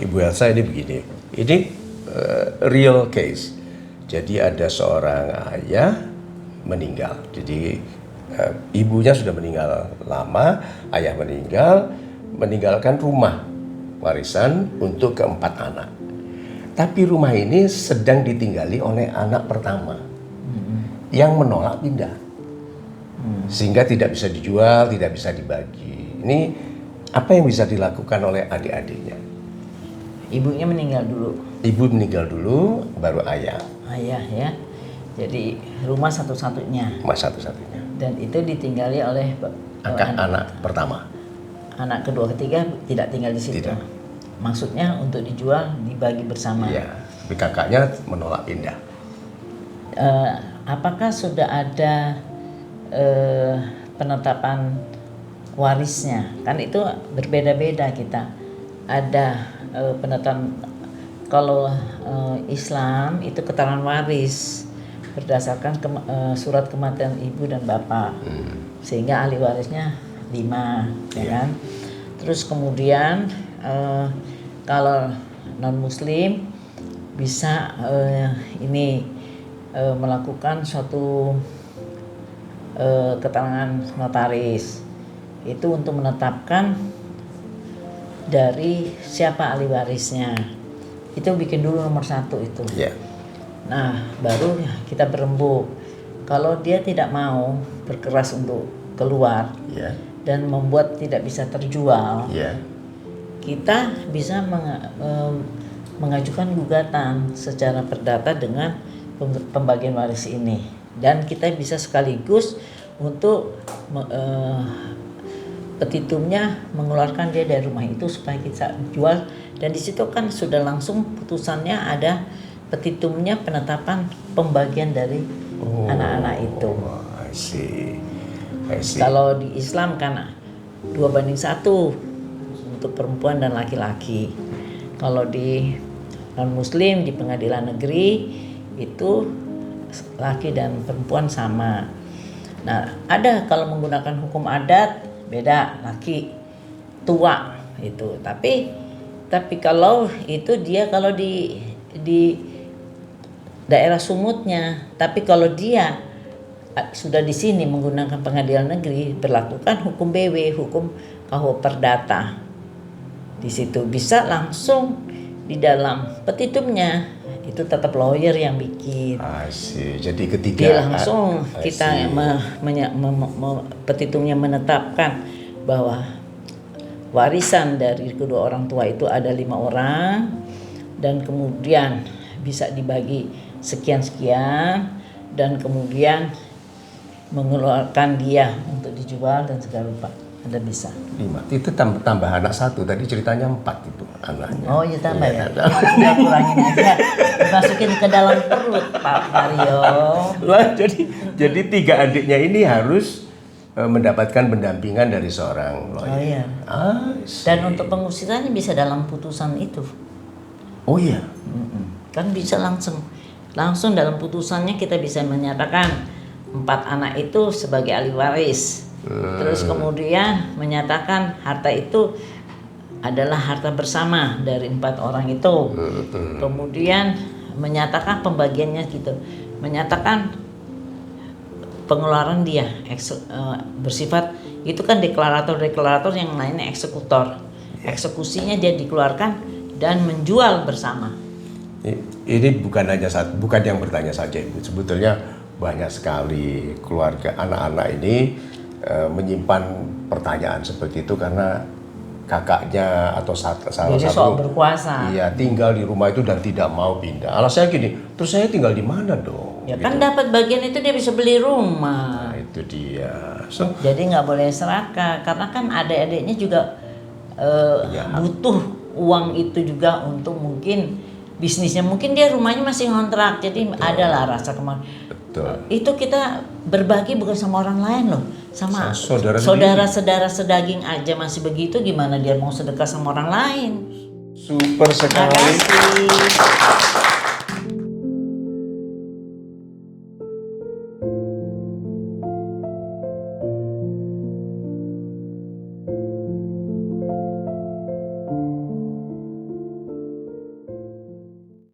Ibu Elsa ini begini, ini real case. Jadi ada seorang ayah meninggal. Jadi ibunya sudah meninggal lama, ayah meninggal, meninggalkan rumah warisan untuk keempat anak. Tapi rumah ini sedang ditinggali oleh anak pertama yang menolak pindah. Sehingga tidak bisa dijual, tidak bisa dibagi. Ini apa yang bisa dilakukan oleh adik-adiknya? Ibunya meninggal dulu. Ibu meninggal dulu, baru ayah. Ayah ya. Jadi rumah satu-satunya. Rumah satu-satunya. Dan itu ditinggali oleh Anak pertama. Anak kedua, ketiga tidak tinggal di situ. Tidak. Maksudnya untuk dijual, dibagi bersama. Iya, tapi kakaknya menolak pindah. Apakah sudah ada penetapan warisnya? Kan itu berbeda-beda kita. Ada penetapan, kalau Islam itu keterangan waris berdasarkan surat kematian ibu dan bapak, sehingga ahli warisnya 5, ya kan? Terus kemudian kalau non Muslim bisa melakukan suatu keterangan notaris itu untuk menetapkan dari siapa ahli warisnya. Itu bikin dulu nomor 1 itu. Yeah. Nah, baru kita berembuk. Kalau dia tidak mau berkeras untuk keluar dan membuat tidak bisa terjual, kita bisa mengajukan gugatan secara perdata dengan pembagian waris ini. Dan kita bisa sekaligus untuk petitumnya mengeluarkan dia dari rumah itu supaya kita jual, dan di situ kan sudah langsung putusannya ada petitumnya penetapan pembagian dari anak-anak itu. I see. Kalau di Islam kan 2:1 untuk perempuan dan laki-laki. Kalau di non Muslim di pengadilan negeri itu laki dan perempuan sama. Nah, ada kalau menggunakan hukum adat beda, laki tua itu. Tapi kalau itu dia kalau di daerah sumutnya, tapi kalau dia sudah di sini menggunakan pengadilan negeri berlakukan hukum BW, hukum KUH Perdata. Di situ bisa langsung di dalam petitumnya itu tetap lawyer yang bikin. Jadi ketika dia langsung kita petitumnya menetapkan bahwa warisan dari kedua orang tua itu ada 5 orang dan kemudian bisa dibagi sekian-sekian dan kemudian mengeluarkan dia untuk dijual dan segala rupa. Ada bisa 5. Itu tambah anak 1. Tadi ceritanya 4 itu anaknya. Oh iya tambah ya. Udah kurangin aja. Masukin ke dalam perut Pak Mario. Lah, jadi 3 adiknya ini harus mendapatkan pendampingan dari seorang lawyer. Oh iya. Dan untuk pengusirannya bisa dalam putusan itu. Oh iya. Kan bisa langsung dalam putusannya kita bisa menyatakan 4 anak itu sebagai ahli waris. Terus kemudian menyatakan harta itu adalah harta bersama dari 4 orang itu. Kemudian menyatakan pembagiannya gitu. Menyatakan pengeluaran dia bersifat itu kan deklarator yang lainnya eksekutor. Eksekusinya dia dikeluarkan dan menjual bersama. Ini bukan yang bertanya saja, Ibu. Sebetulnya banyak sekali keluarga anak-anak ini menyimpan pertanyaan seperti itu karena kakaknya atau salah jadi satu soal berkuasa. Iya, tinggal di rumah itu dan tidak mau pindah. Alasannya gini, terus saya tinggal di mana dong? Ya gitu. kan dapat bagian itu dia bisa beli rumah. Nah, itu dia. Jadi nggak boleh serakah karena kan adik-adiknya juga butuh uang itu juga untuk mungkin bisnisnya. Mungkin dia rumahnya masih ngontrak, jadi adalah rasa kemarin. Itu kita berbagi bukan sama orang lain loh, sama saudara sedaging aja masih begitu, gimana dia mau sedekah sama orang lain? Super sekali. Terima kasih.